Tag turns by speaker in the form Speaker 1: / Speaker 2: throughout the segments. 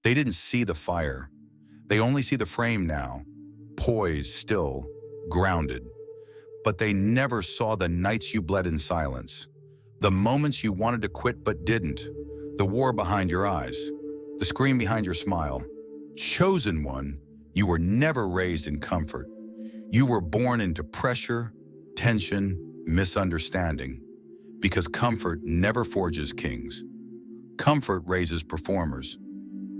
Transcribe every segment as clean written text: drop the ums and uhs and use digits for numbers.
Speaker 1: They didn't see the fire. They only see the frame now, poised, still, grounded. But they never saw the nights you bled in silence, the moments you wanted to quit but didn't, the war behind your eyes, the scream behind your smile. Chosen one, you were never raised in comfort. You were born into pressure, tension, misunderstanding. Because comfort never forges kings. Comfort raises performers.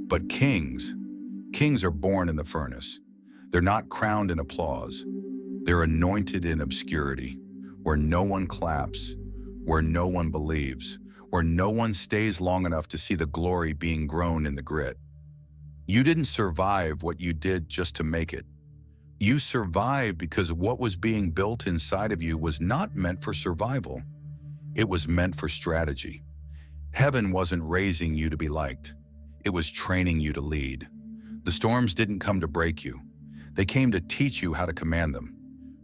Speaker 1: But kings are born in the furnace. They're not crowned in applause. They're anointed in obscurity, where no one claps, where no one believes, where no one stays long enough to see the glory being grown in the grit. You didn't survive what you did just to make it. You survived because what was being built inside of you was not meant for survival. It was meant for strategy. Heaven wasn't raising you to be liked. It was training you to lead. The storms didn't come to break you. They came to teach you how to command them.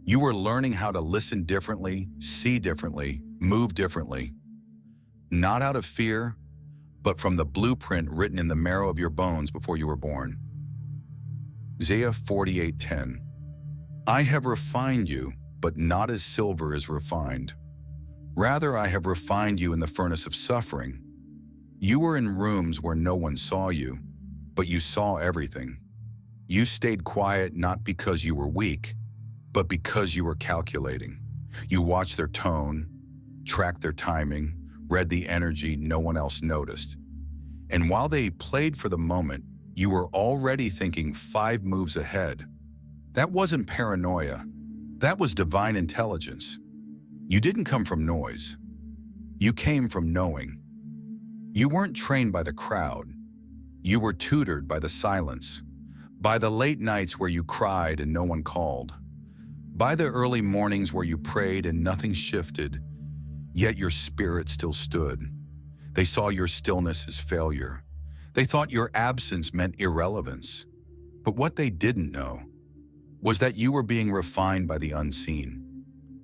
Speaker 1: You were learning how to listen differently, see differently, move differently. Not out of fear, but from the blueprint written in the marrow of your bones before you were born. Isaiah 48:10. I have refined you, but not as silver is refined. Rather, I have refined you in the furnace of suffering. You were in rooms where no one saw you, but you saw everything. You stayed quiet not because you were weak, but because you were calculating. You watched their tone, tracked their timing, read the energy no one else noticed. And while they played for the moment, you were already thinking 5 moves ahead. That wasn't paranoia. That was divine intelligence. You didn't come from noise. You came from knowing. You weren't trained by the crowd. You were tutored by the silence, by the late nights where you cried and no one called, by the early mornings where you prayed and nothing shifted, yet your spirit still stood. They saw your stillness as failure. They thought your absence meant irrelevance. But what they didn't know was that you were being refined by the unseen.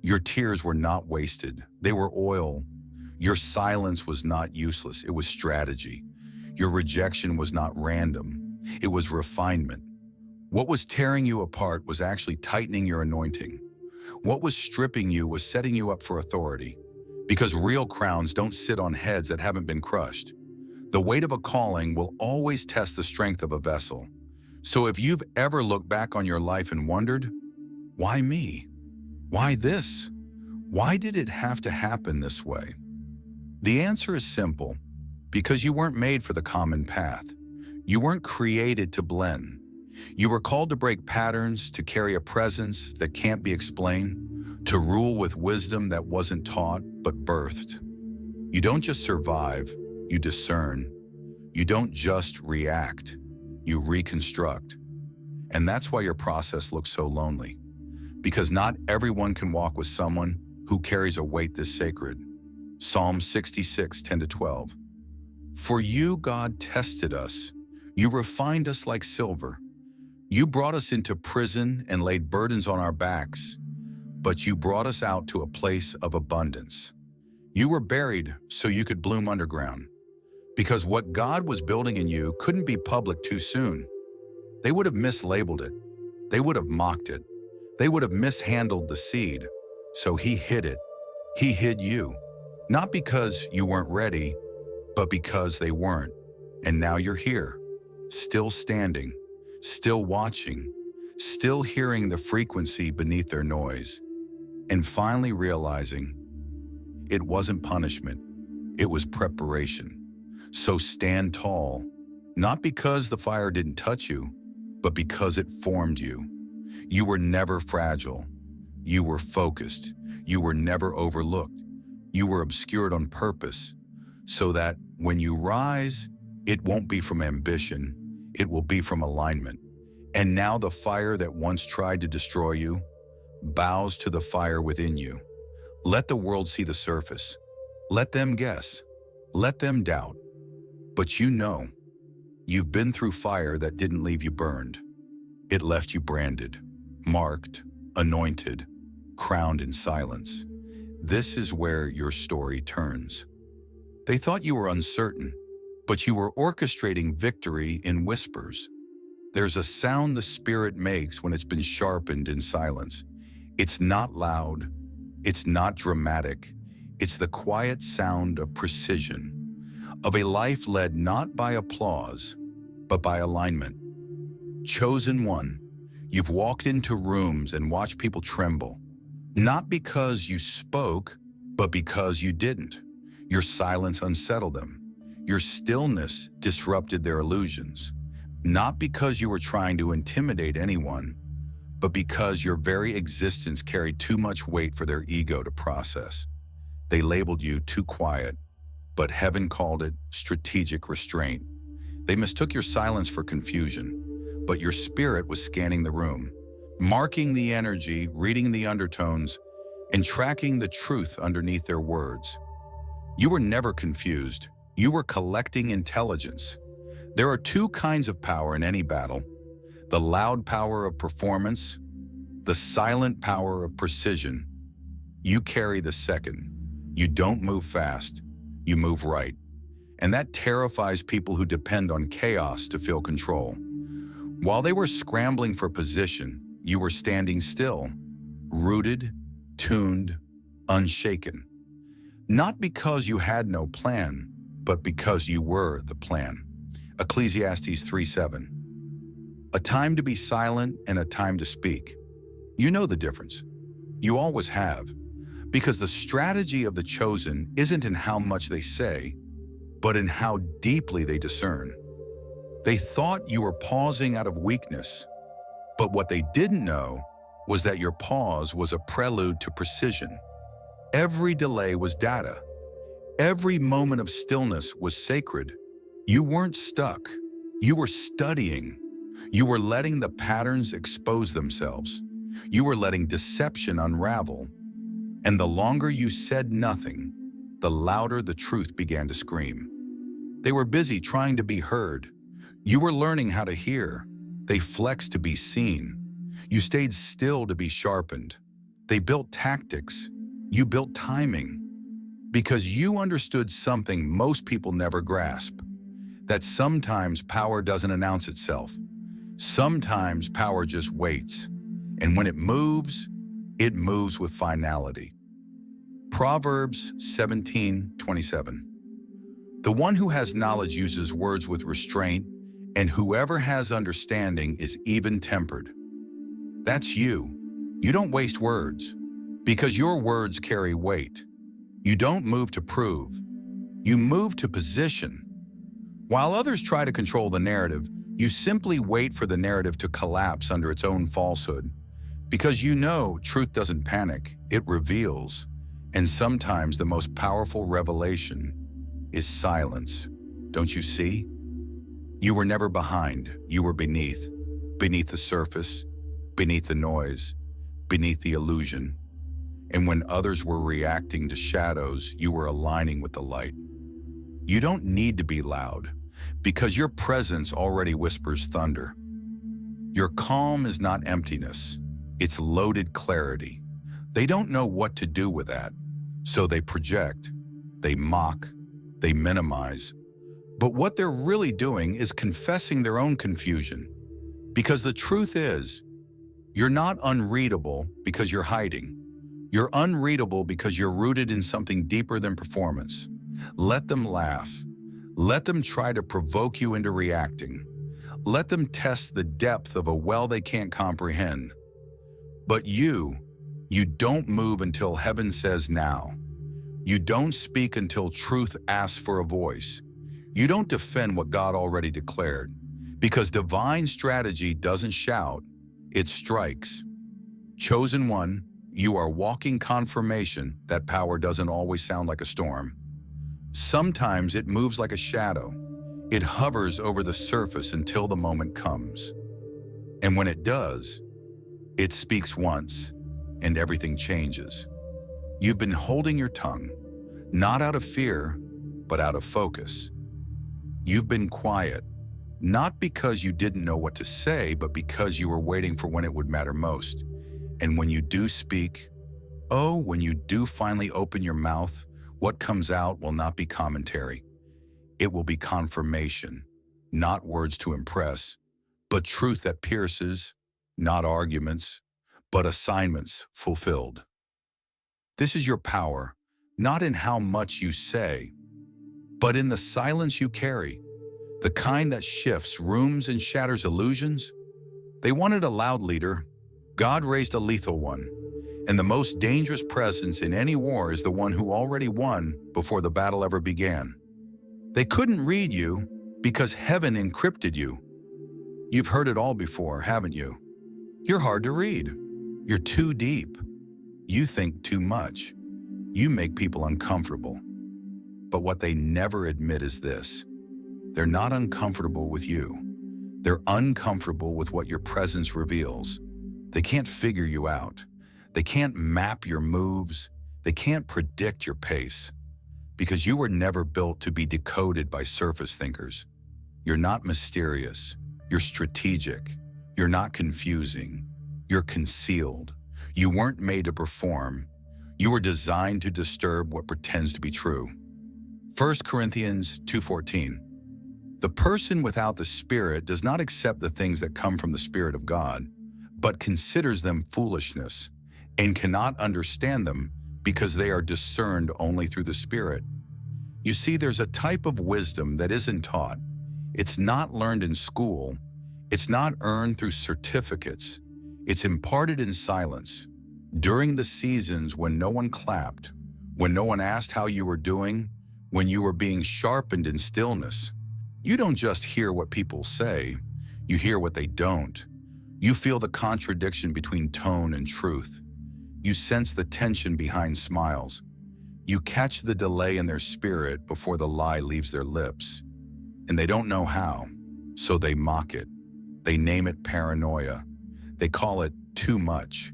Speaker 1: Your tears were not wasted. They were oil. Your silence was not useless. It was strategy. Your rejection was not random. It was refinement. What was tearing you apart was actually tightening your anointing. What was stripping you was setting you up for authority. Because real crowns don't sit on heads that haven't been crushed. The weight of a calling will always test the strength of a vessel. So if you've ever looked back on your life and wondered, why me? Why this? Why did it have to happen this way? The answer is simple. Because you weren't made for the common path. You weren't created to blend. You were called to break patterns, to carry a presence that can't be explained, to rule with wisdom that wasn't taught but birthed. You don't just survive, you discern. You don't just react, you reconstruct. And that's why your process looks so lonely. Because not everyone can walk with someone who carries a weight this sacred. Psalm 66:10-12. For you, God, tested us. You refined us like silver. You brought us into prison and laid burdens on our backs, but you brought us out to a place of abundance. You were buried so you could bloom underground, because what God was building in you couldn't be public too soon. They would have mislabeled it. They would have mocked it. They would have mishandled the seed. So he hid it. He hid you. Not because you weren't ready, but because they weren't. And now you're here, still standing, still watching, still hearing the frequency beneath their noise, and finally realizing it wasn't punishment, it was preparation. So stand tall, not because the fire didn't touch you, but because it formed you. You were never fragile. You were focused. You were never overlooked. You were obscured on purpose, so that when you rise, it won't be from ambition, it will be from alignment. And now the fire that once tried to destroy you bows to the fire within you. Let the world see the surface. Let them guess. Let them doubt. But you know, you've been through fire that didn't leave you burned. It left you branded, marked, anointed, crowned in silence. This is where your story turns. They thought you were uncertain. but you were orchestrating victory in whispers. There's a sound the spirit makes when it's been sharpened in silence. It's not loud, it's not dramatic, it's the quiet sound of precision, of a life led not by applause, but by alignment. Chosen one, you've walked into rooms and watched people tremble, not because you spoke, but because you didn't. Your silence unsettled them. Your stillness disrupted their illusions, not because you were trying to intimidate anyone, but because your very existence carried too much weight for their ego to process. They labeled you too quiet, but heaven called it strategic restraint. They mistook your silence for confusion, but your spirit was scanning the room, marking the energy, reading the undertones, and tracking the truth underneath their words. You were never confused. You were collecting intelligence. There are two kinds of power in any battle: the loud power of performance, the silent power of precision. You carry the second. You don't move fast, you move right. And that terrifies people who depend on chaos to feel control. While they were scrambling for position, you were standing still, rooted, tuned, unshaken. Not because you had no plan, but because you were the plan. Ecclesiastes 3:7. A time to be silent and a time to speak. You know the difference. You always have. Because the strategy of the chosen isn't in how much they say, but in how deeply they discern. They thought you were pausing out of weakness, but what they didn't know was that your pause was a prelude to precision. Every delay was data. Every moment of stillness was sacred. You weren't stuck. You were studying. You were letting the patterns expose themselves. You were letting deception unravel. And the longer you said nothing, the louder the truth began to scream. They were busy trying to be heard. You were learning how to hear. They flexed to be seen. You stayed still to be sharpened. They built tactics. You built timing. Because you understood something most people never grasp: that sometimes power doesn't announce itself. Sometimes power just waits. And when it moves with finality. Proverbs 17:27. The one who has knowledge uses words with restraint, and whoever has understanding is even-tempered. That's you. You don't waste words, because your words carry weight. You don't move to prove. You move to position. While others try to control the narrative, you simply wait for the narrative to collapse under its own falsehood. Because you know truth doesn't panic, it reveals. And sometimes the most powerful revelation is silence. Don't you see? You were never behind, you were beneath. Beneath the surface, beneath the noise, beneath the illusion. And when others were reacting to shadows, you were aligning with the light. You don't need to be loud, because your presence already whispers thunder. Your calm is not emptiness, it's loaded clarity. They don't know what to do with that, so they project, they mock, they minimize. But what they're really doing is confessing their own confusion. Because the truth is, you're not unreadable because you're hiding. You're unreadable because you're rooted in something deeper than performance. Let them laugh. Let them try to provoke you into reacting. Let them test the depth of a well they can't comprehend. But you don't move until heaven says now. You don't speak until truth asks for a voice. You don't defend what God already declared. Because divine strategy doesn't shout, it strikes. Chosen one, you are walking confirmation that power doesn't always sound like a storm. Sometimes it moves like a shadow. It hovers over the surface until the moment comes. And when it does, it speaks once, and everything changes. You've been holding your tongue, not out of fear, but out of focus. You've been quiet, not because you didn't know what to say, but because you were waiting for when it would matter most. And when you do speak, when you do finally open your mouth, what comes out will not be commentary. It will be confirmation, not words to impress, but truth that pierces, not arguments, but assignments fulfilled. This is your power, not in how much you say, but in the silence you carry, the kind that shifts rooms and shatters illusions. They wanted a loud leader. God raised a lethal one. And the most dangerous presence in any war is the one who already won before the battle ever began. They couldn't read you because heaven encrypted you. You've heard it all before, haven't you? You're hard to read. You're too deep. You think too much. You make people uncomfortable. But what they never admit is this: they're not uncomfortable with you. They're uncomfortable with what your presence reveals. They can't figure you out. They can't map your moves. They can't predict your pace. Because you were never built to be decoded by surface thinkers. You're not mysterious. You're strategic. You're not confusing. You're concealed. You weren't made to perform. You were designed to disturb what pretends to be true. 1 Corinthians 2:14. The person without the Spirit does not accept the things that come from the Spirit of God, but considers them foolishness, and cannot understand them because they are discerned only through the Spirit. You see, there's a type of wisdom that isn't taught. It's not learned in school. It's not earned through certificates. It's imparted in silence, during the seasons when no one clapped, when no one asked how you were doing, when you were being sharpened in stillness. You don't just hear what people say, you hear what they don't. You feel the contradiction between tone and truth. You sense the tension behind smiles. You catch the delay in their spirit before the lie leaves their lips. And they don't know how, so they mock it. They name it paranoia. They call it too much.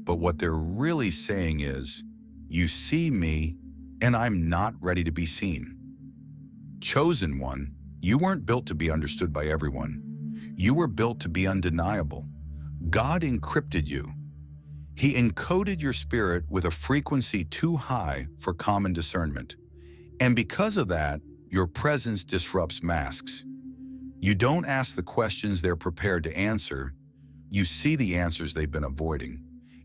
Speaker 1: But what they're really saying is, you see me, and I'm not ready to be seen. Chosen one, you weren't built to be understood by everyone. You were built to be undeniable. God encrypted you. He encoded your spirit with a frequency too high for common discernment. And because of that, your presence disrupts masks. You don't ask the questions they're prepared to answer. You see the answers they've been avoiding.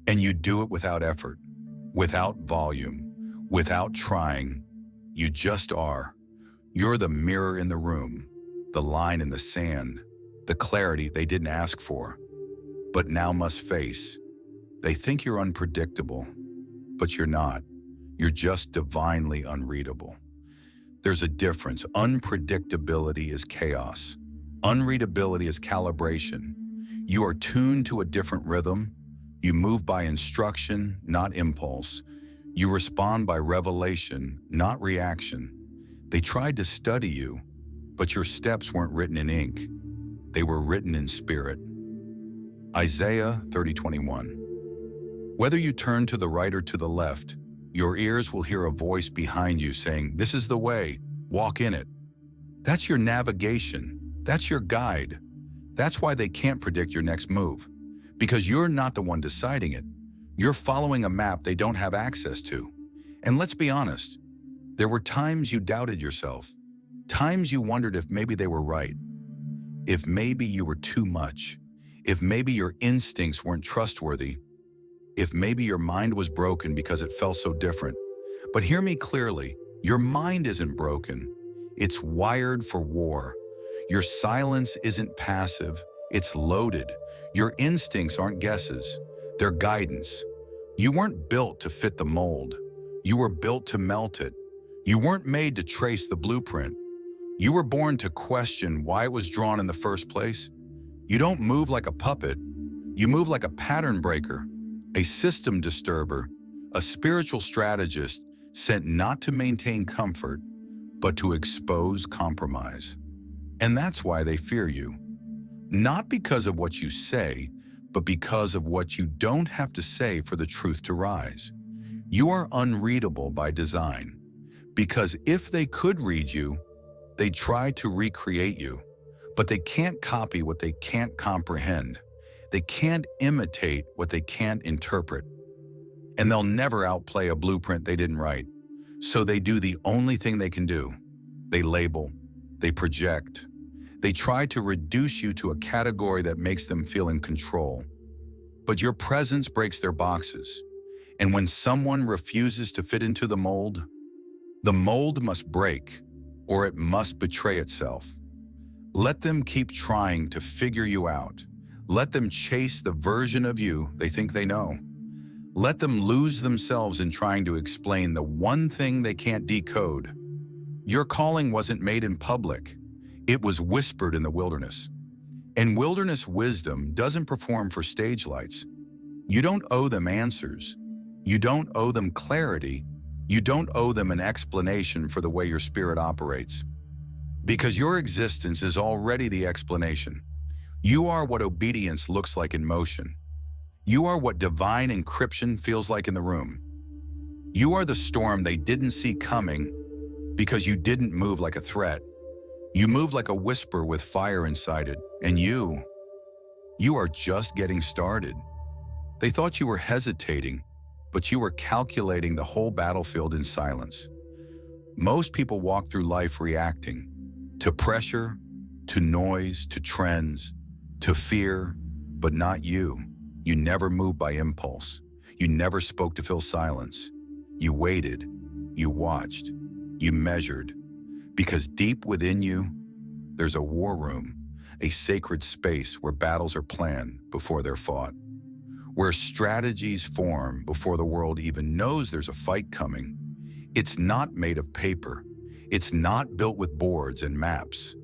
Speaker 1: And you do it without effort, without volume, without trying. You just are. You're the mirror in the room, the line in the sand, the clarity they didn't ask for, but now must face. They think you're unpredictable, but you're not. You're just divinely unreadable. There's a difference. Unpredictability is chaos. Unreadability is calibration. You are tuned to a different rhythm. You move by instruction, not impulse. You respond by revelation, not reaction. They tried to study you, but your steps weren't written in ink. They were written in spirit. Isaiah 30:21. Whether you turn to the right or to the left, your ears will hear a voice behind you saying, "This is the way, walk in it." That's your navigation. That's your guide. That's why they can't predict your next move, because you're not the one deciding it. You're following a map they don't have access to. And let's be honest, there were times you doubted yourself, times you wondered if maybe they were right, if maybe you were too much, if maybe your instincts weren't trustworthy, if maybe your mind was broken because it felt so different. But hear me clearly, your mind isn't broken. It's wired for war. Your silence isn't passive, it's loaded. Your instincts aren't guesses, they're guidance. You weren't built to fit the mold. You were built to melt it. You weren't made to trace the blueprint. You were born to question why it was drawn in the first place. You don't move like a puppet. You move like a pattern breaker, a system disturber, a spiritual strategist sent not to maintain comfort, but to expose compromise. And that's why they fear you. Not because of what you say, but because of what you don't have to say for the truth to rise. You are unreadable by design, because if they could read you, they try to recreate you, but they can't copy what they can't comprehend. They can't imitate what they can't interpret. And they'll never outplay a blueprint they didn't write. So they do the only thing they can do. They label, they project. They try to reduce you to a category that makes them feel in control. But your presence breaks their boxes. And when someone refuses to fit into the mold must break, or it must betray itself. Let them keep trying to figure you out. Let them chase the version of you they think they know. Let them lose themselves in trying to explain the one thing they can't decode. Your calling wasn't made in public. It was whispered in the wilderness. And wilderness wisdom doesn't perform for stage lights. You don't owe them answers. You don't owe them clarity. You don't owe them an explanation for the way your spirit operates. Because your existence is already the explanation. You are what obedience looks like in motion. You are what divine encryption feels like in the room. You are the storm they didn't see coming because you didn't move like a threat. You moved like a whisper with fire inside it, and you are just getting started. They thought you were hesitating, but you were calculating the whole battlefield in silence. Most people walk through life reacting to pressure, to noise, to trends, to fear, but not you. You never moved by impulse. You never spoke to fill silence. You waited, you watched, you measured. Because deep within you, there's a war room, a sacred space where battles are planned before they're fought, where strategies form before the world even knows there's a fight coming. It's not made of paper. It's not built with boards and maps.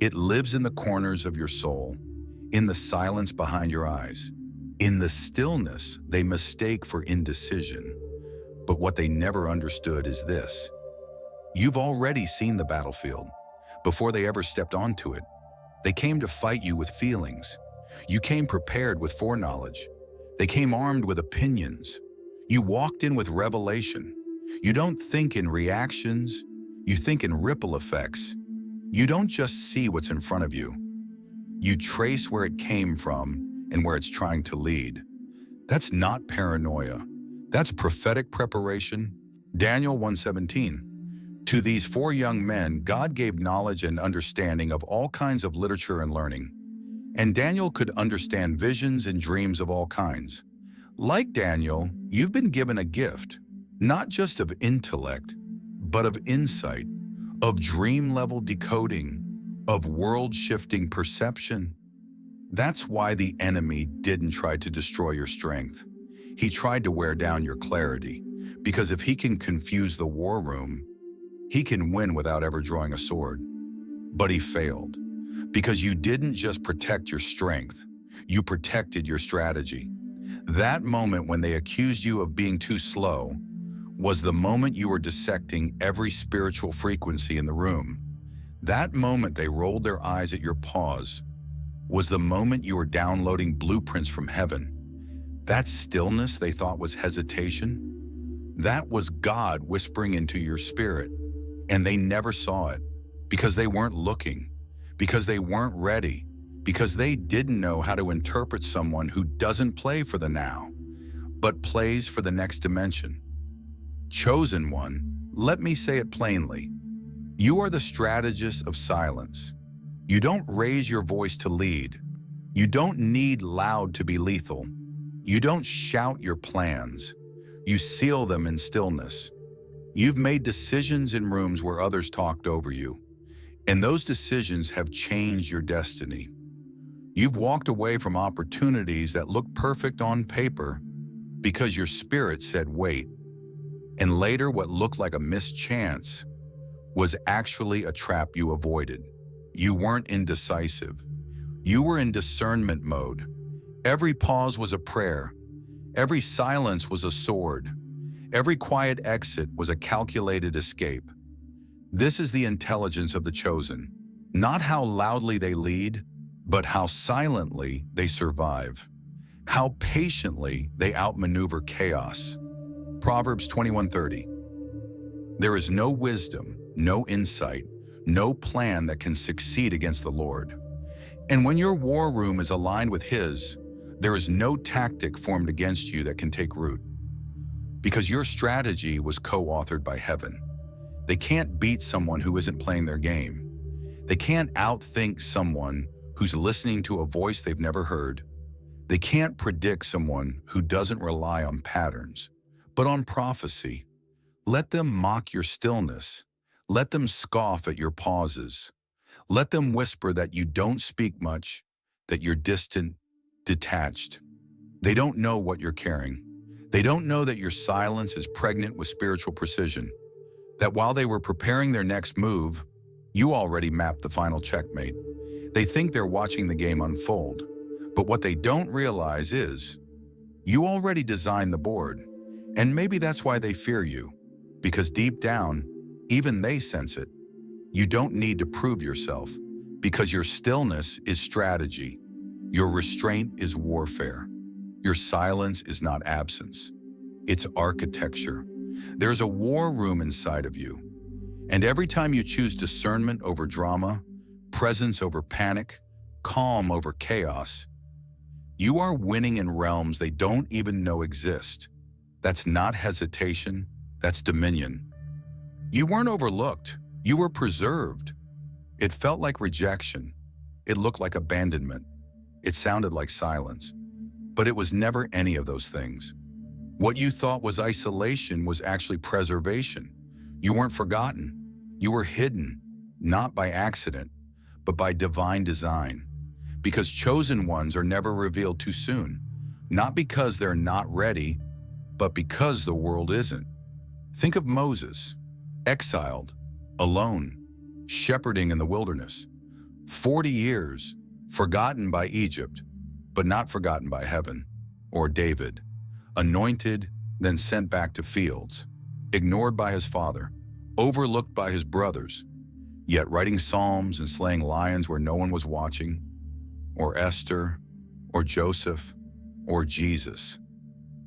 Speaker 1: It lives in the corners of your soul, in the silence behind your eyes, in the stillness they mistake for indecision. But what they never understood is this. You've already seen the battlefield before they ever stepped onto it. They came to fight you with feelings. You came prepared with foreknowledge. They came armed with opinions. You walked in with revelation. You don't think in reactions. You think in ripple effects. You don't just see what's in front of you. You trace where it came from and where it's trying to lead. That's not paranoia. That's prophetic preparation. Daniel 1:17. To these 4 young men, God gave knowledge and understanding of all kinds of literature and learning. And Daniel could understand visions and dreams of all kinds. Like Daniel, you've been given a gift, not just of intellect, but of insight, of dream-level decoding, of world-shifting perception. That's why the enemy didn't try to destroy your strength. He tried to wear down your clarity, because if he can confuse the war room, he can win without ever drawing a sword. But he failed, because you didn't just protect your strength, you protected your strategy. That moment when they accused you of being too slow was the moment you were dissecting every spiritual frequency in the room. That moment they rolled their eyes at your pause was the moment you were downloading blueprints from heaven. That stillness they thought was hesitation, that was God whispering into your spirit. And they never saw it because they weren't looking, because they weren't ready, because they didn't know how to interpret someone who doesn't play for the now, but plays for the next dimension. Chosen one, let me say it plainly. You are the strategist of silence. You don't raise your voice to lead. You don't need loud to be lethal. You don't shout your plans. You seal them in stillness. You've made decisions in rooms where others talked over you, and those decisions have changed your destiny. You've walked away from opportunities that looked perfect on paper because your spirit said wait, and later what looked like a missed chance was actually a trap you avoided. You weren't indecisive. You were in discernment mode. Every pause was a prayer. Every silence was a sword. Every quiet exit was a calculated escape. This is the intelligence of the chosen. Not how loudly they lead, but how silently they survive. How patiently they outmaneuver chaos. Proverbs 21:30. There is no wisdom, no insight, no plan that can succeed against the Lord. And when your war room is aligned with His, there is no tactic formed against you that can take root. Because your strategy was co-authored by heaven. They can't beat someone who isn't playing their game. They can't outthink someone who's listening to a voice they've never heard. They can't predict someone who doesn't rely on patterns, but on prophecy. Let them mock your stillness. Let them scoff at your pauses. Let them whisper that you don't speak much, that you're distant, detached. They don't know what you're carrying. They don't know that your silence is pregnant with spiritual precision, that while they were preparing their next move, you already mapped the final checkmate. They think they're watching the game unfold, but what they don't realize is you already designed the board, and maybe that's why they fear you, because deep down, even they sense it. You don't need to prove yourself, because your stillness is strategy. Your restraint is warfare. Your silence is not absence. It's architecture. There's a war room inside of you. And every time you choose discernment over drama, presence over panic, calm over chaos, you are winning in realms they don't even know exist. That's not hesitation, that's dominion. You weren't overlooked, you were preserved. It felt like rejection. It looked like abandonment. It sounded like silence. But it was never any of those things. What you thought was isolation was actually preservation. You weren't forgotten. You were hidden, not by accident, but by divine design. Because chosen ones are never revealed too soon. Not because they're not ready, but because the world isn't. Think of Moses, exiled, alone, shepherding in the wilderness. 40 years, forgotten by Egypt, but not forgotten by heaven. Or David, anointed, then sent back to fields, ignored by his father, overlooked by his brothers, yet writing psalms and slaying lions where no one was watching. Or Esther, or Joseph, or Jesus.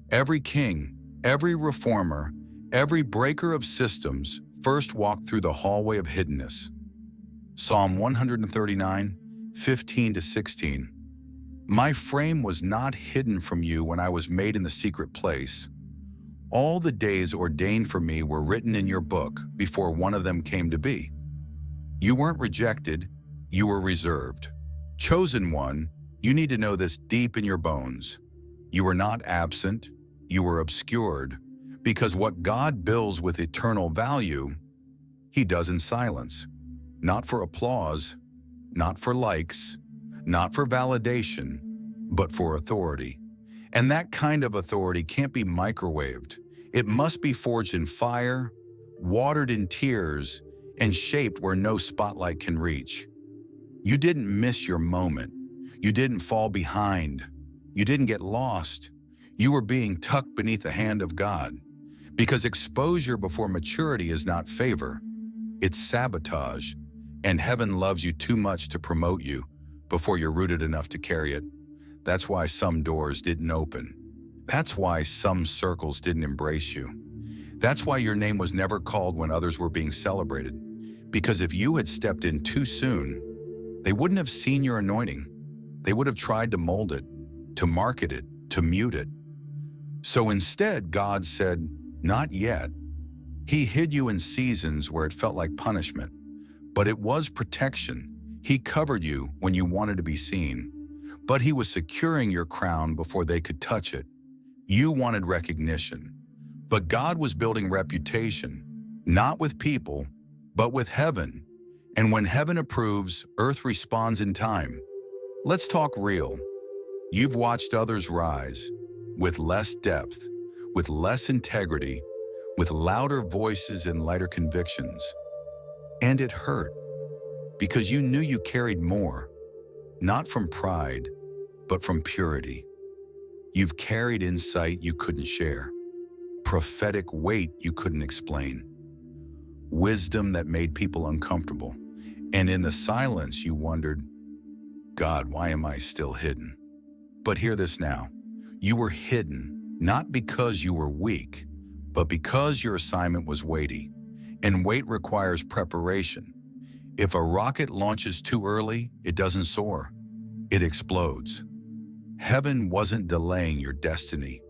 Speaker 1: Every king, every reformer, every breaker of systems first walked through the hallway of hiddenness. Psalm 139, 15-16. My frame was not hidden from you when I was made in the secret place. All the days ordained for me were written in your book before one of them came to be. You weren't rejected, you were reserved. Chosen one, you need to know this deep in your bones. You were not absent, you were obscured, because what God builds with eternal value, He does in silence. Not for applause, not for likes, not for validation, but for authority. And that kind of authority can't be microwaved. It must be forged in fire, watered in tears, and shaped where no spotlight can reach. You didn't miss your moment. You didn't fall behind. You didn't get lost. You were being tucked beneath the hand of God. Because exposure before maturity is not favor. It's sabotage. And heaven loves you too much to promote you before you're rooted enough to carry it. That's why some doors didn't open. That's why some circles didn't embrace you. That's why your name was never called when others were being celebrated. Because if you had stepped in too soon, they wouldn't have seen your anointing. They would have tried to mold it, to market it, to mute it. So instead, God said, not yet. He hid you in seasons where it felt like punishment, but it was protection. He covered you when you wanted to be seen, but He was securing your crown before they could touch it. You wanted recognition, but God was building reputation, not with people, but with heaven. And when heaven approves, earth responds in time. Let's talk real. You've watched others rise with less depth, with less integrity, with louder voices and lighter convictions. And it hurt because you knew you carried more, not from pride, but from purity. You've carried insight you couldn't share, prophetic weight you couldn't explain, wisdom that made people uncomfortable. And in the silence, you wondered, God, why am I still hidden? But hear this now. You were hidden, not because you were weak, but because your assignment was weighty. And weight requires preparation. If a rocket launches too early, it doesn't soar. It explodes. Heaven wasn't delaying your destiny.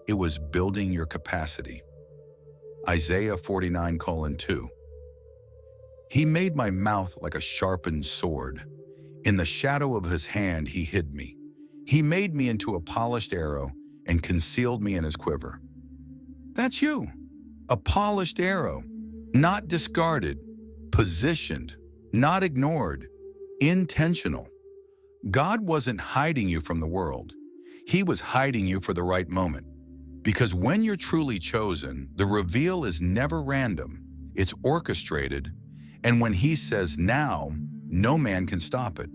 Speaker 1: It was building your capacity. Isaiah 49:2. He made my mouth like a sharpened sword. In the shadow of his hand, he hid me. He made me into a polished arrow and concealed me in his quiver. That's you. A polished arrow, not discarded, positioned, not ignored, intentional. God wasn't hiding you from the world. He was hiding you for the right moment. Because when you're truly chosen, the reveal is never random. It's orchestrated. And when he says now, no man can stop it.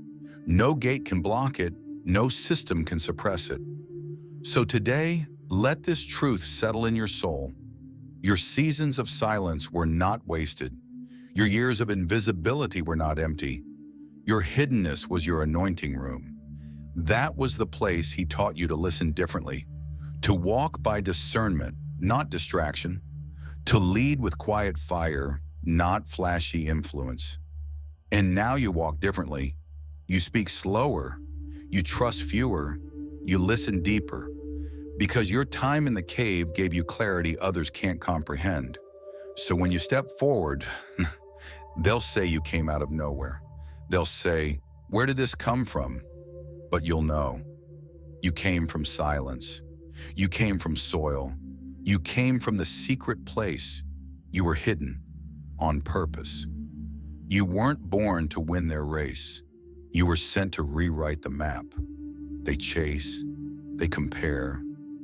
Speaker 1: No gate can block it. No system can suppress it. So today, let this truth settle in your soul. Your seasons of silence were not wasted. Your years of invisibility were not empty. Your hiddenness was your anointing room. That was the place he taught you to listen differently, to walk by discernment, not distraction, to lead with quiet fire, not flashy influence. And now you walk differently. You speak slower, you trust fewer, you listen deeper, because your time in the cave gave you clarity others can't comprehend. So when you step forward, they'll say you came out of nowhere. They'll say, where did this come from? But you'll know. You came from silence. You came from soil. You came from the secret place. You were hidden on purpose. You weren't born to win their race. You were sent to rewrite the map. They chase, they compare,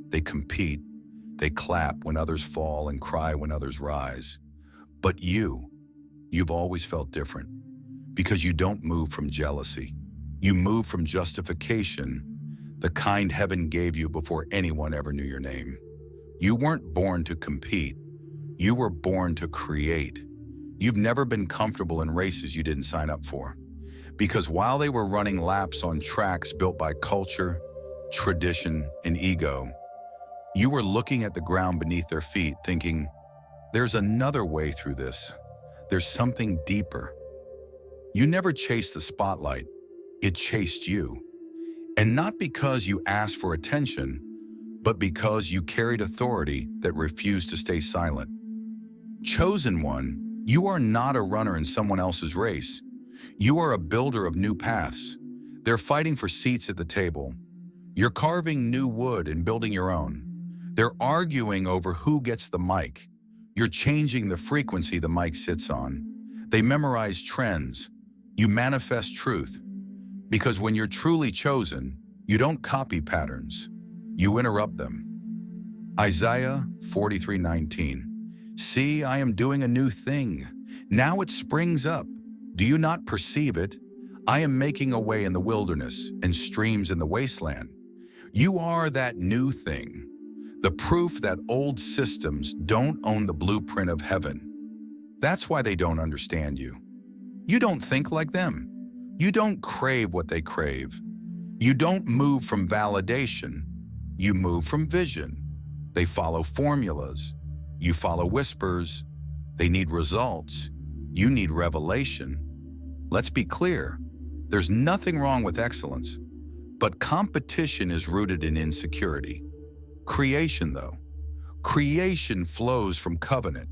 Speaker 1: they compete, they clap when others fall and cry when others rise. But you've always felt different. Because you don't move from jealousy. You move from justification, the kind heaven gave you before anyone ever knew your name. You weren't born to compete. You were born to create. You've never been comfortable in races you didn't sign up for. Because while they were running laps on tracks built by culture, tradition, and ego, you were looking at the ground beneath their feet thinking, there's another way through this. There's something deeper. You never chased the spotlight, it chased you. And not because you asked for attention, but because you carried authority that refused to stay silent. Chosen one, you are not a runner in someone else's race. You are a builder of new paths. They're fighting for seats at the table. You're carving new wood and building your own. They're arguing over who gets the mic. You're changing the frequency the mic sits on. They memorize trends. You manifest truth. Because when you're truly chosen, you don't copy patterns. You interrupt them. Isaiah 43:19. See, I am doing a new thing. Now it springs up. Do you not perceive it? I am making a way in the wilderness and streams in the wasteland. You are that new thing. The proof that old systems don't own the blueprint of heaven. That's why they don't understand you. You don't think like them. You don't crave what they crave. You don't move from validation. You move from vision. They follow formulas. You follow whispers. They need results. You need revelation. Let's be clear. There's nothing wrong with excellence, but competition is rooted in insecurity. Creation, though. Creation flows from covenant.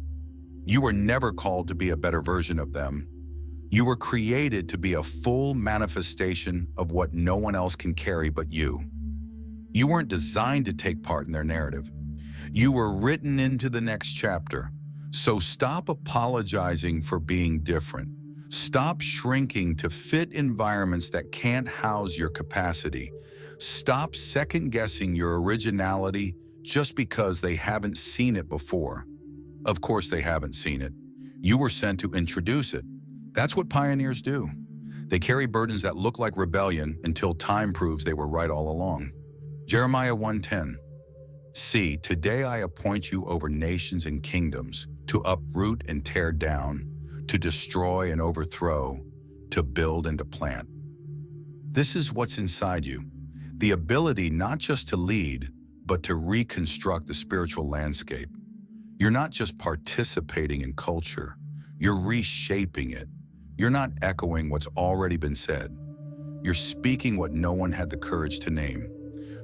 Speaker 1: You were never called to be a better version of them. You were created to be a full manifestation of what no one else can carry but you. You weren't designed to take part in their narrative. You were written into the next chapter. So stop apologizing for being different. Stop shrinking to fit environments that can't house your capacity. Stop second-guessing your originality just because they haven't seen it before. Of course they haven't seen it. You were sent to introduce it. That's what pioneers do. They carry burdens that look like rebellion until time proves they were right all along. Jeremiah 1:10. See, today I appoint you over nations and kingdoms, to uproot and tear down, to destroy and overthrow, to build and to plant. This is what's inside you. The ability not just to lead, but to reconstruct the spiritual landscape. You're not just participating in culture, you're reshaping it. You're not echoing what's already been said. You're speaking what no one had the courage to name.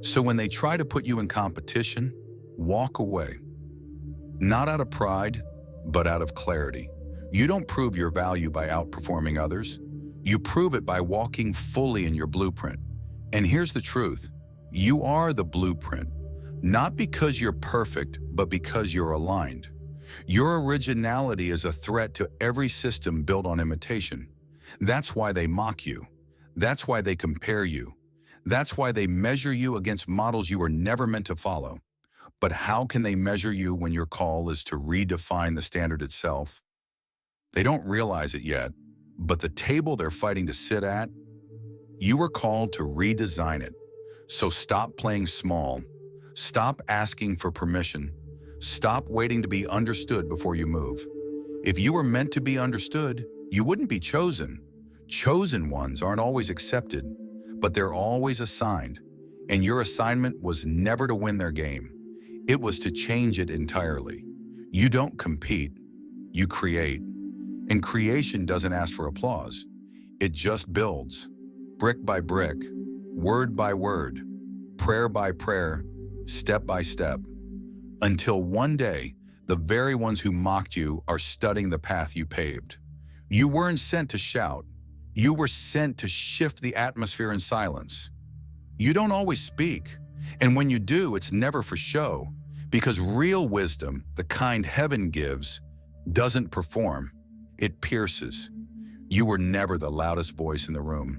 Speaker 1: So when they try to put you in competition, walk away. Not out of pride, but out of clarity. You don't prove your value by outperforming others. You prove it by walking fully in your blueprint. And here's the truth. You are the blueprint, not because you're perfect, but because you're aligned. Your originality is a threat to every system built on imitation. That's why they mock you. That's why they compare you. That's why they measure you against models you were never meant to follow. But how can they measure you when your call is to redefine the standard itself? They don't realize it yet, but the table they're fighting to sit at, you were called to redesign it. So stop playing small. Stop asking for permission. Stop waiting to be understood before you move. If you were meant to be understood, you wouldn't be chosen. Chosen ones aren't always accepted, but they're always assigned. And your assignment was never to win their game. It was to change it entirely. You don't compete, you create. And creation doesn't ask for applause. It just builds, brick by brick, word by word, prayer by prayer, step by step, until one day, the very ones who mocked you are studying the path you paved. You weren't sent to shout. You were sent to shift the atmosphere in silence. You don't always speak, and when you do, it's never for show, because real wisdom, the kind heaven gives, doesn't perform. It pierces. You were never the loudest voice in the room,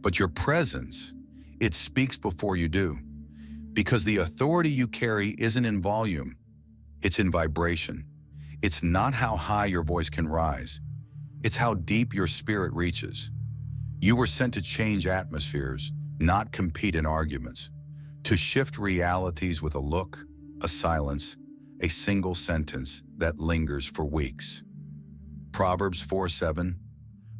Speaker 1: but your presence, it speaks before you do. Because the authority you carry isn't in volume, it's in vibration. It's not how high your voice can rise, it's how deep your spirit reaches. You were sent to change atmospheres, not compete in arguments, to shift realities with a look, a silence, a single sentence that lingers for weeks. Proverbs 4:7,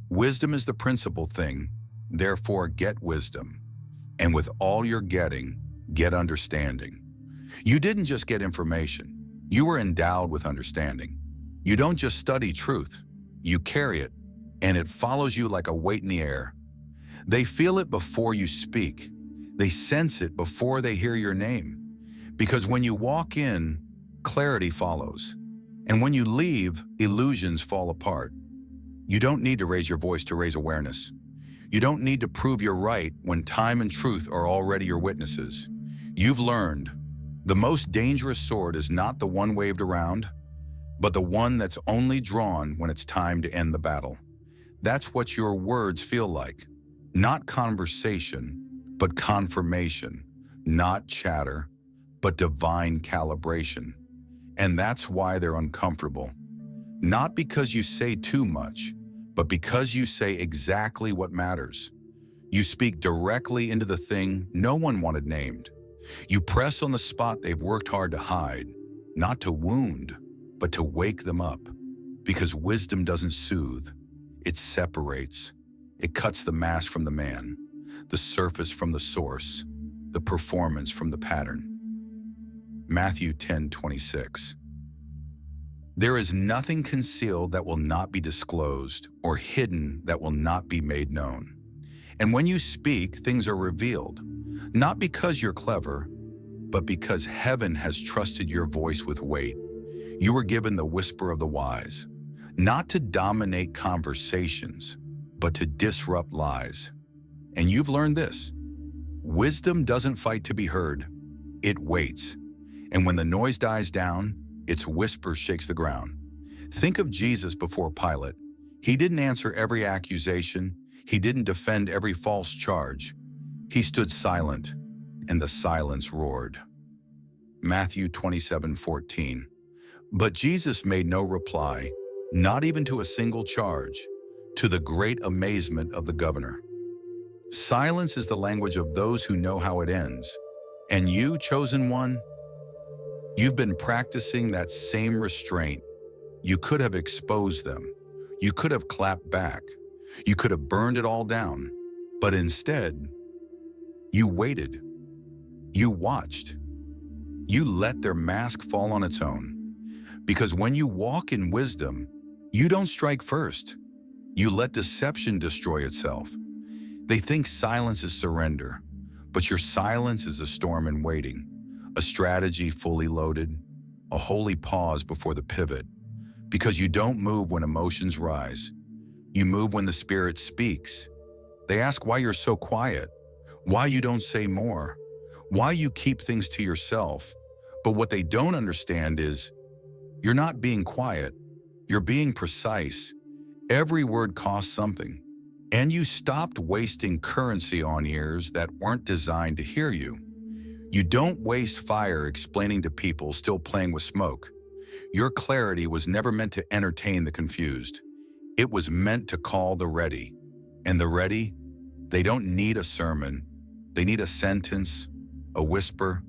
Speaker 1: wisdom is the principal thing, therefore get wisdom. And with all you're getting, get understanding. You didn't just get information, you were endowed with understanding. You don't just study truth, you carry it, and it follows you like a weight in the air. They feel it before you speak. They sense it before they hear your name. Because when you walk in, clarity follows. And when you leave, illusions fall apart. You don't need to raise your voice to raise awareness. You don't need to prove you're right when time and truth are already your witnesses. You've learned the most dangerous sword is not the one waved around, but the one that's only drawn when it's time to end the battle. That's what your words feel like. Not conversation, but confirmation. Not chatter, but divine calibration. And that's why they're uncomfortable. Not because you say too much, but because you say exactly what matters. You speak directly into the thing no one wanted named. You press on the spot they've worked hard to hide, not to wound, but to wake them up. Because wisdom doesn't soothe, it separates. It cuts the mask from the man, the surface from the source, the performance from the pattern. Matthew 10:26. There is nothing concealed that will not be disclosed, or hidden that will not be made known. And when you speak, things are revealed, not because you're clever, but because heaven has trusted your voice with weight. You were given the whisper of the wise, not to dominate conversations, but to disrupt lies. And you've learned this. Wisdom doesn't fight to be heard, it waits. And when the noise dies down, its whisper shakes the ground. Think of Jesus before Pilate. He didn't answer every accusation. He didn't defend every false charge. He stood silent, and the silence roared. Matthew 27:14. But Jesus made no reply, not even to a single charge, to the great amazement of the governor. Silence is the language of those who know how it ends. And you, chosen one, you've been practicing that same restraint. You could have exposed them. You could have clapped back. You could have burned it all down. But instead, you waited. You watched. You let their mask fall on its own. Because when you walk in wisdom, you don't strike first. You let deception destroy itself. They think silence is surrender, but your silence is a storm in waiting, a strategy fully loaded, a holy pause before the pivot. Because you don't move when emotions rise. You move when the Spirit speaks. They ask why you're so quiet, why you don't say more, why you keep things to yourself. But what they don't understand is you're not being quiet, you're being precise. Every word costs something. And you stopped wasting currency on ears that weren't designed to hear you. You don't waste fire explaining to people still playing with smoke. Your clarity was never meant to entertain the confused. It was meant to call the ready. And the ready, they don't need a sermon. They need a sentence, a whisper,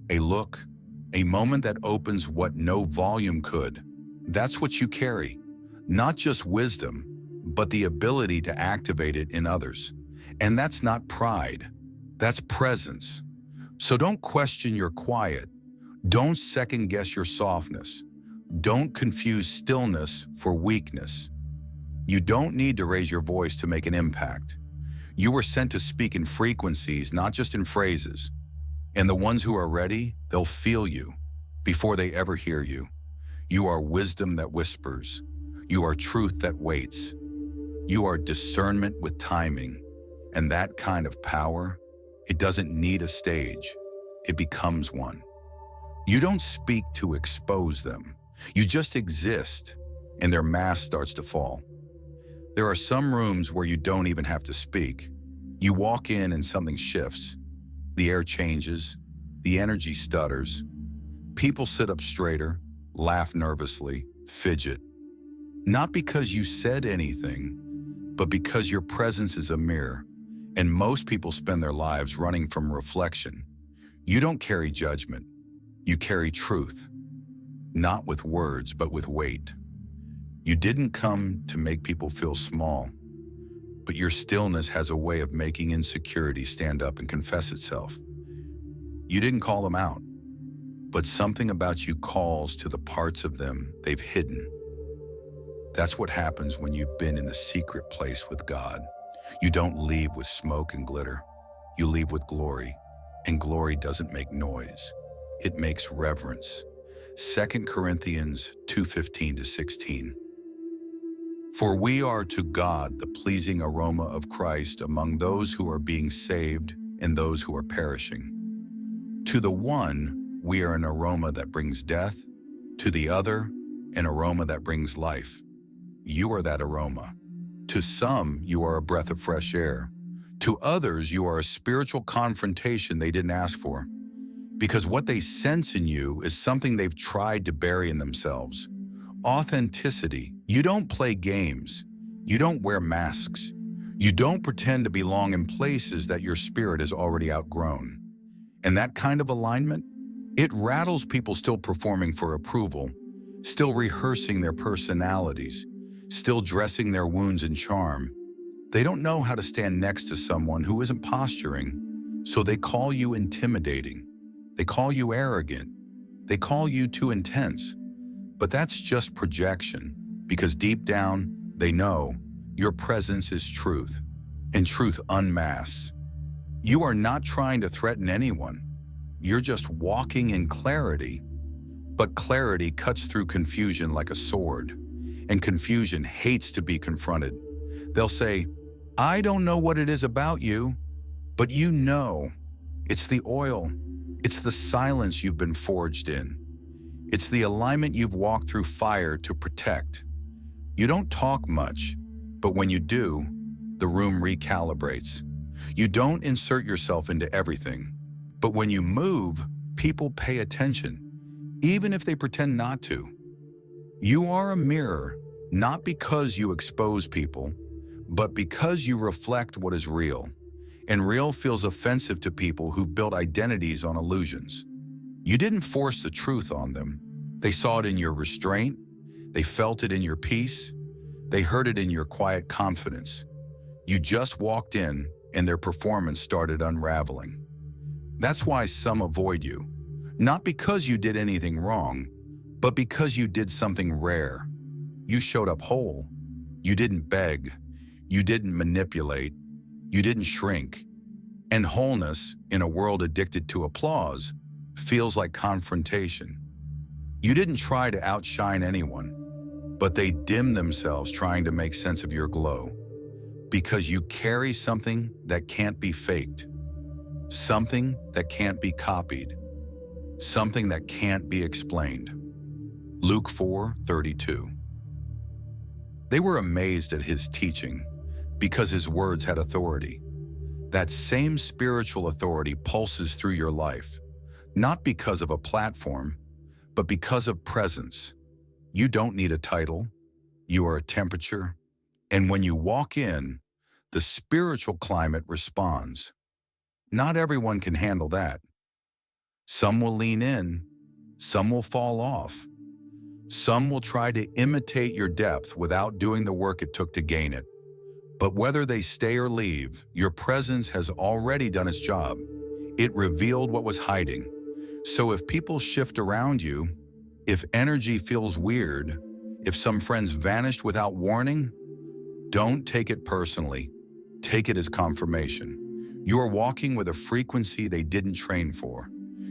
Speaker 1: a look, a moment that opens what no volume could. That's what you carry. Not just wisdom, but the ability to activate it in others. And that's not pride. That's presence. So don't question your quiet. Don't second guess your softness. Don't confuse stillness for weakness. You don't need to raise your voice to make an impact. You were sent to speak in frequencies, not just in phrases. And the ones who are ready, they'll feel you before they ever hear you. You are wisdom that whispers. You are truth that waits. You are discernment with timing. And that kind of power, it doesn't need a stage. It becomes one. You don't speak to expose them. You just exist, and their mask starts to fall. There are some rooms where you don't even have to speak. You walk in and something shifts. The air changes. The energy stutters. People sit up straighter, laugh nervously, fidget. Not because you said anything, but because your presence is a mirror, and most people spend their lives running from reflection. You don't carry judgment. You carry truth. Not with words, but with weight. You didn't come to make people feel small, but your stillness has a way of making insecurity stand up and confess itself. You didn't call them out, but something about you calls to the parts of them they've hidden. That's what happens when you've been in the secret place with God. You don't leave with smoke and glitter. You leave with glory, and glory doesn't make noise. It makes reverence. 2 Corinthians 2:15-16. For we are to God the pleasing aroma of Christ among those who are being saved and those who are perishing. To the one, we are an aroma that brings death. To the other, an aroma that brings life. You are that aroma. To some, you are a breath of fresh air. To others, you are a spiritual confrontation they didn't ask for. Because what they sense in you is something they've tried to bury in themselves. Authenticity. You don't play games. You don't wear masks. You don't pretend to belong in places that your spirit has already outgrown. And that kind of alignment, it rattles people still performing for approval, still rehearsing their personalities, still dressing their wounds in charm. They don't know how to stand next to someone who isn't posturing, so they call you intimidating. They call you arrogant. They call you too intense. But that's just projection, because deep down, they know your presence is truth, and truth unmasks. You are not trying to threaten anyone. You're just walking in clarity. But clarity cuts through confusion like a sword, and confusion hates to be confronted. They'll say, I don't know what it is about you, but you know. It's the oil. It's the silence you've been forged in. It's the alignment you've walked through fire to protect. You don't talk much, but when you do, the room recalibrates. You don't insert yourself into everything, but when you move, people pay attention, even if they pretend not to. You are a mirror, not because you expose people, but because you reflect what is real. And real feels offensive to people who've built identities on illusions. You didn't force the truth on them. They saw it in your restraint. They felt it in your peace. They heard it in your quiet confidence. You just walked in and their performance started unraveling. That's why some avoid you. Not because you did anything wrong, but because you did something rare. You showed up whole. You didn't beg. You didn't manipulate. You didn't shrink. And wholeness, in a world addicted to applause, feels like confrontation. You didn't try to outshine anyone, but they dim themselves trying to make sense of your glow. Because you carry something that can't be faked, something that can't be copied, something that can't be explained. Luke 4:32. They were amazed at his teaching because his words had authority. That same spiritual authority pulses through your life, not because of a platform, but because of presence. You don't need a title. You are a temperature. And when you walk in, the spiritual climate responds. Not everyone can handle that. Some will lean in, some will fall off. Some will try to imitate your depth without doing the work it took to gain it. But whether they stay or leave, your presence has already done its job. It revealed what was hiding. So if people shift around you, if energy feels weird, if some friends vanished without warning, don't take it personally. Take it as confirmation. You are walking with a frequency they didn't train for.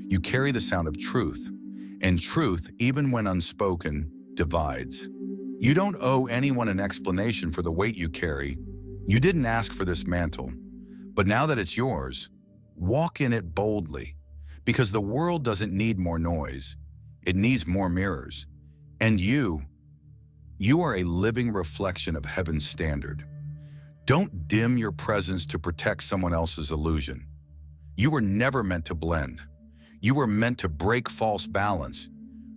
Speaker 1: You carry the sound of truth, and truth, even when unspoken, divides. You don't owe anyone an explanation for the weight you carry. You didn't ask for this mantle, but now that it's yours, walk in it boldly, because the world doesn't need more noise. It needs more mirrors. And you are a living reflection of heaven's standard. Don't dim your presence to protect someone else's illusion. You were never meant to blend. You were meant to break false balance.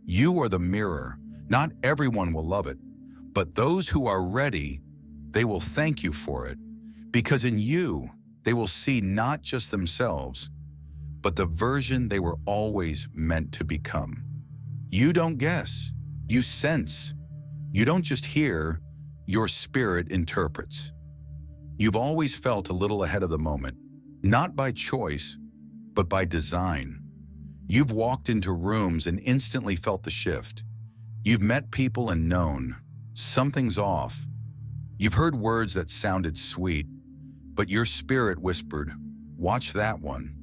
Speaker 1: You are the mirror. Not everyone will love it, but those who are ready, they will thank you for it, because in you, they will see not just themselves, but the version they were always meant to become. You don't guess, you sense. You don't just hear, your spirit interprets. You've always felt a little ahead of the moment, not by choice, but by design. You've walked into rooms and instantly felt the shift. You've met people and known, something's off. You've heard words that sounded sweet, but your spirit whispered, watch that one.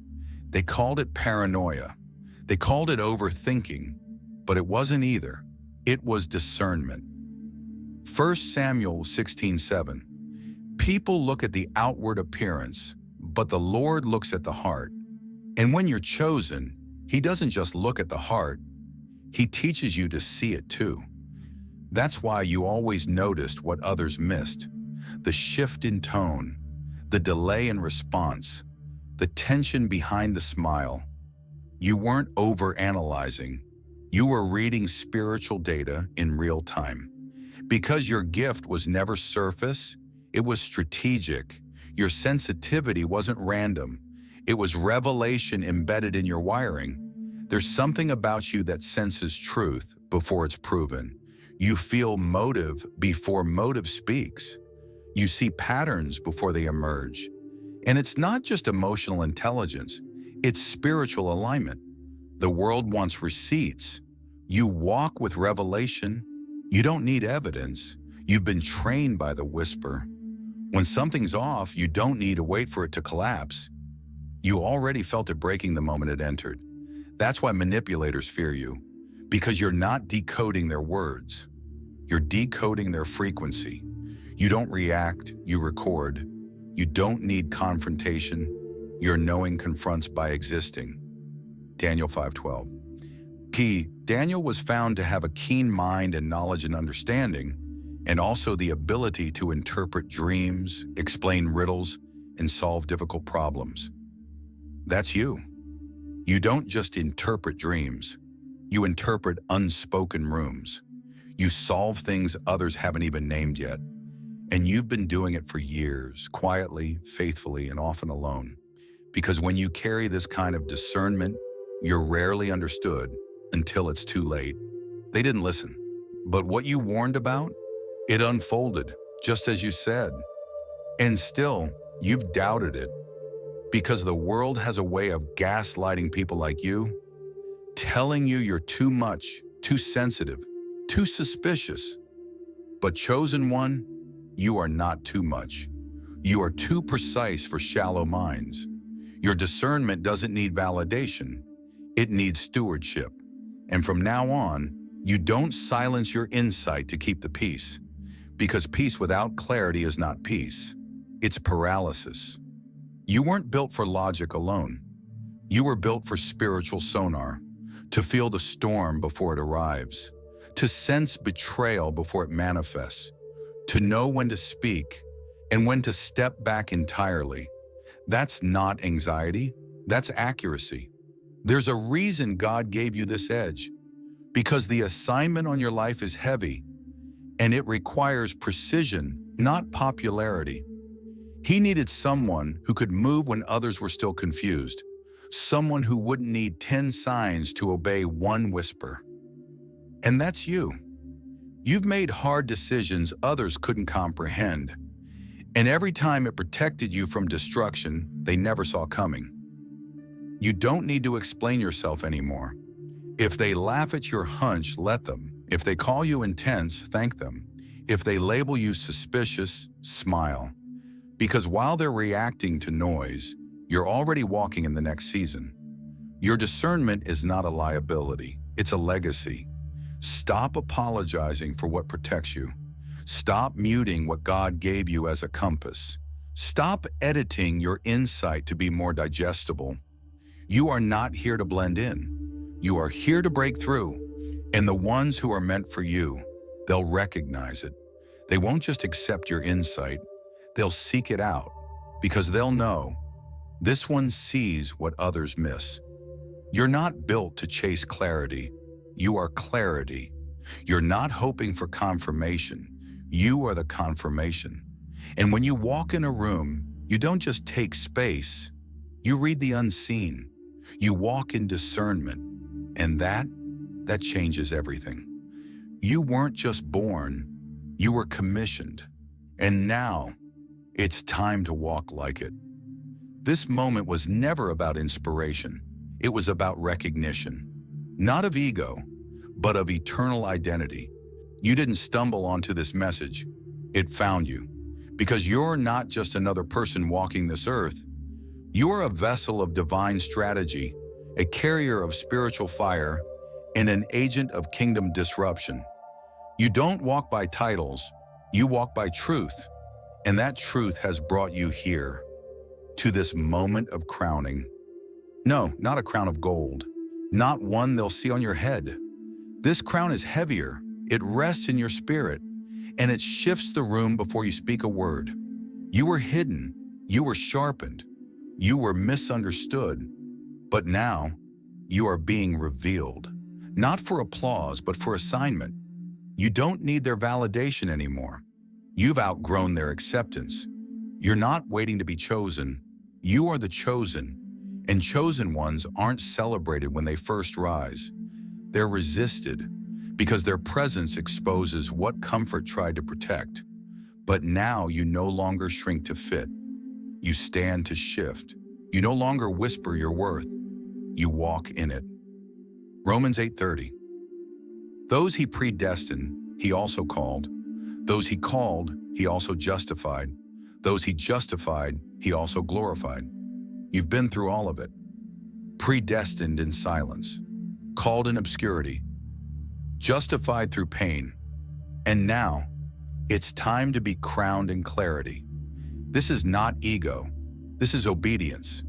Speaker 1: They called it paranoia. They called it overthinking, but it wasn't either. It was discernment. 1 Samuel 16:7. People look at the outward appearance, but the Lord looks at the heart. And when you're chosen, He doesn't just look at the heart, He teaches you to see it too. That's why you always noticed what others missed. The shift in tone, the delay in response, the tension behind the smile. You weren't overanalyzing. You were reading spiritual data in real time. Because your gift was never surface, it was strategic. Your sensitivity wasn't random. It was revelation embedded in your wiring. There's something about you that senses truth before it's proven. You feel motive before motive speaks. You see patterns before they emerge. And it's not just emotional intelligence, it's spiritual alignment. The world wants receipts. You walk with revelation. You don't need evidence. You've been trained by the whisper. When something's off, you don't need to wait for it to collapse. You already felt it breaking the moment it entered. That's why manipulators fear you, because you're not decoding their words. You're decoding their frequency. You don't react, you record. You don't need confrontation. Your knowing confronts by existing. Daniel 5:12. Daniel was found to have a keen mind and knowledge and understanding, and also the ability to interpret dreams, explain riddles, and solve difficult problems. That's you. You don't just interpret dreams. You interpret unspoken rooms. You solve things others haven't even named yet. And you've been doing it for years, quietly, faithfully, and often alone. Because when you carry this kind of discernment, you're rarely understood until it's too late. They didn't listen. But what you warned about, it unfolded, just as you said. And still, you've doubted it. Because the world has a way of gaslighting people like you, telling you you're too much, too sensitive, too suspicious. But chosen one, you are not too much. You are too precise for shallow minds. Your discernment doesn't need validation. It needs stewardship. And from now on, You don't silence your insight to keep the peace, because peace without clarity is not peace. It's paralysis. You weren't built for logic alone. You were built for spiritual sonar, to feel the storm before it arrives, to sense betrayal before it manifests, to know when to speak and when to step back entirely. That's not anxiety, that's accuracy. There's a reason God gave you this edge, because the assignment on your life is heavy, and it requires precision, not popularity. He needed someone who could move when others were still confused, someone who wouldn't need 10 signs to obey one whisper. And that's you. You've made hard decisions others couldn't comprehend, and every time it protected you from destruction they never saw coming. You don't need to explain yourself anymore. If they laugh at your hunch, let them. If they call you intense, thank them. If they label you suspicious, smile. Because while they're reacting to noise, you're already walking in the next season. Your discernment is not a liability, it's a legacy. Stop apologizing for what protects you. Stop muting what God gave you as a compass. Stop editing your insight to be more digestible. You are not here to blend in. You are here to break through. And the ones who are meant for you, they'll recognize it. They won't just accept your insight, they'll seek it out, because they'll know this one sees what others miss. You're not built to chase clarity. You are clarity. You're not hoping for confirmation. You are the confirmation. And when you walk in a room, you don't just take space. You read the unseen. You walk in discernment. And that changes everything. You weren't just born. You were commissioned. And now, it's time to walk like it. This moment was never about inspiration. It was about recognition. Not of ego, but of eternal identity. You didn't stumble onto this message. It found you. Because you're not just another person walking this earth. You're a vessel of divine strategy, a carrier of spiritual fire, and an agent of kingdom disruption. You don't walk by titles, you walk by truth. And that truth has brought you here, to this moment of crowning. No, not a crown of gold, not one they'll see on your head. This crown is heavier, it rests in your spirit, and it shifts the room before you speak a word. You were hidden, you were sharpened, you were misunderstood, but now you are being revealed, not for applause, but for assignment. You don't need their validation anymore. You've outgrown their acceptance. You're not waiting to be chosen. You are the chosen, and chosen ones aren't celebrated when they first rise. They're resisted because their presence exposes what comfort tried to protect. But now you no longer shrink to fit. You stand to shift. You no longer whisper your worth. You walk in it. Romans 8:30. Those he predestined, he also called. Those he called, he also justified. Those he justified, he also glorified. You've been through all of it. Predestined in silence, called in obscurity, justified through pain. And now, it's time to be crowned in clarity. This is not ego. This is obedience.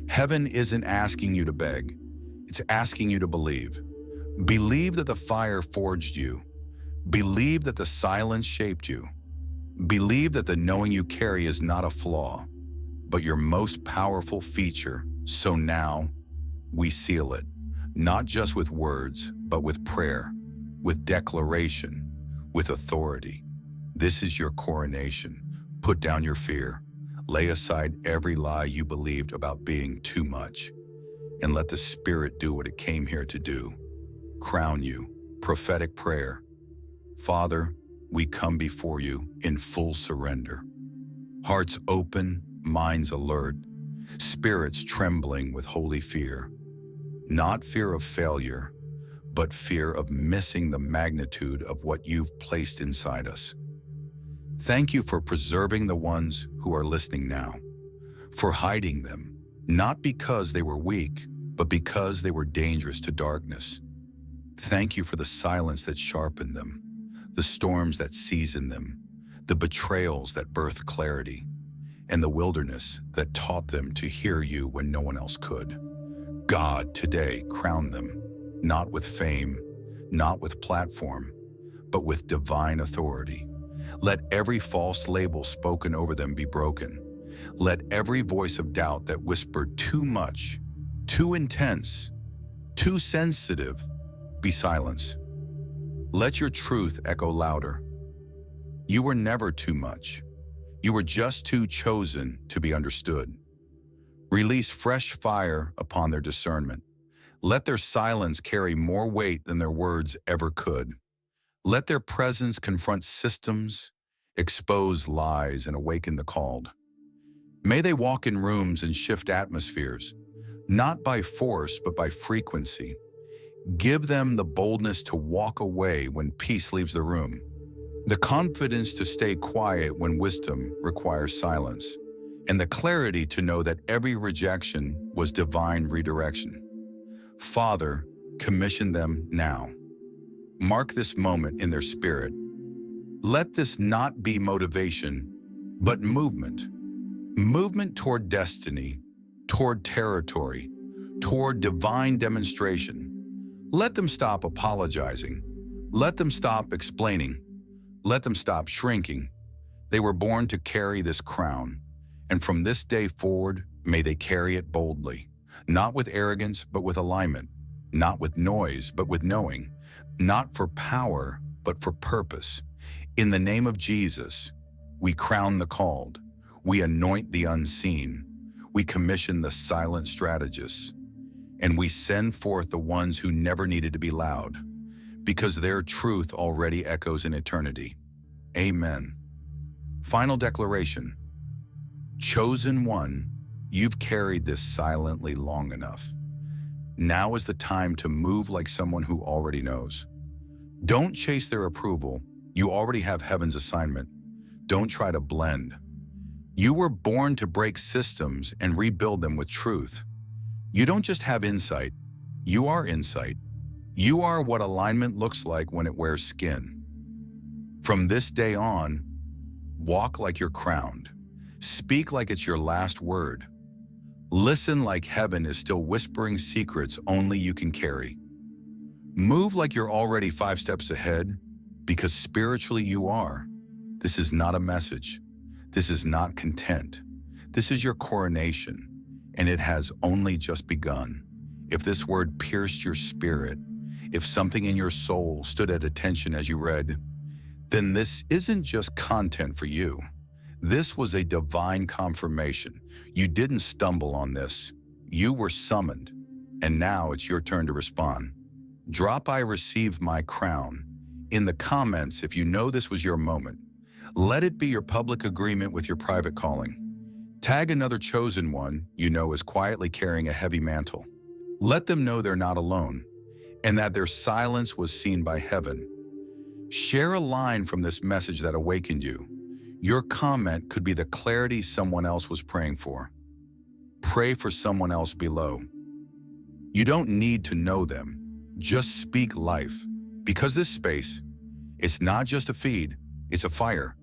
Speaker 1: Heaven isn't asking you to beg. It's asking you to believe. Believe that the fire forged you. Believe that the silence shaped you. Believe that the knowing you carry is not a flaw, but your most powerful feature. So now, we seal it, not just with words, but with prayer, with declaration, with authority. This is your coronation. Put down your fear. Lay aside every lie you believed about being too much, and let the Spirit do what it came here to do. Crown you. Prophetic prayer. Father, we come before you in full surrender. Hearts open, minds alert, spirits trembling with holy fear. Not fear of failure, but fear of missing the magnitude of what you've placed inside us. Thank you for preserving the ones who are listening now, for hiding them, not because they were weak, but because they were dangerous to darkness. Thank you for the silence that sharpened them, the storms that seasoned them, the betrayals that birthed clarity, and the wilderness that taught them to hear you when no one else could. God today crown them, not with fame, not with platform, but with divine authority. Let every false label spoken over them be broken. Let every voice of doubt that whispered too much, too intense, too sensitive, be silenced. Let your truth echo louder. You were never too much. You were just too chosen to be understood. Release fresh fire upon their discernment. Let their silence carry more weight than their words ever could. Let their presence confront systems, expose lies, and awaken the called. May they walk in rooms and shift atmospheres, not by force, but by frequency. Give them the boldness to walk away when peace leaves the room, the confidence to stay quiet when wisdom requires silence, and the clarity to know that every rejection was divine redirection. Father, commission them now. Mark this moment in their spirit. Let this not be motivation, but movement. Movement toward destiny, toward territory, toward divine demonstration. Let them stop apologizing. Let them stop explaining. Let them stop shrinking. They were born to carry this crown, and from this day forward, may they carry it boldly, not with arrogance, but with alignment, not with noise, but with knowing, not for power, but for purpose. In the name of Jesus, we crown the called, we anoint the unseen, we commission the silent strategists, and we send forth the ones who never needed to be loud, because their truth already echoes in eternity. Amen. Final declaration. Chosen one, you've carried this silently long enough. Now is the time to move like someone who already knows. Don't chase their approval. You already have heaven's assignment. Don't try to blend. You were born to break systems and rebuild them with truth. You don't just have insight. You are insight. You are what alignment looks like when it wears skin. From this day on, walk like you're crowned. Speak like it's your last word. Listen like heaven is still whispering secrets only you can carry. Move like you're already 5 steps ahead, because spiritually you are. This is not a message. This is not content. This is your coronation, and it has only just begun. If this word pierced your spirit, if something in your soul stood at attention as you read, then this isn't just content for you. This was a divine confirmation. You didn't stumble on this. You were summoned, and now it's your turn to respond. Drop "I receive my crown" in the comments if you know this was your moment. Let it be your public agreement with your private calling. Tag another chosen one you know is quietly carrying a heavy mantle. Let them know they're not alone, and that their silence was seen by heaven. Share a line from this message that awakened you. Your comment could be the clarity someone else was praying for. Pray for someone else below. You don't need to know them. Just speak life. Because this space, it's not just a feed, it's a fire.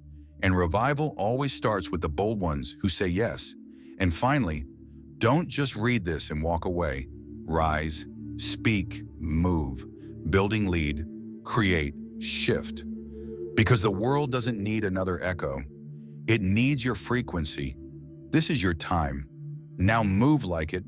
Speaker 1: And revival always starts with the bold ones who say yes. And finally, don't just read this and walk away. Rise, speak, move, building lead, create, shift. Because the world doesn't need another echo. It needs your frequency. This is your time. Now move like it,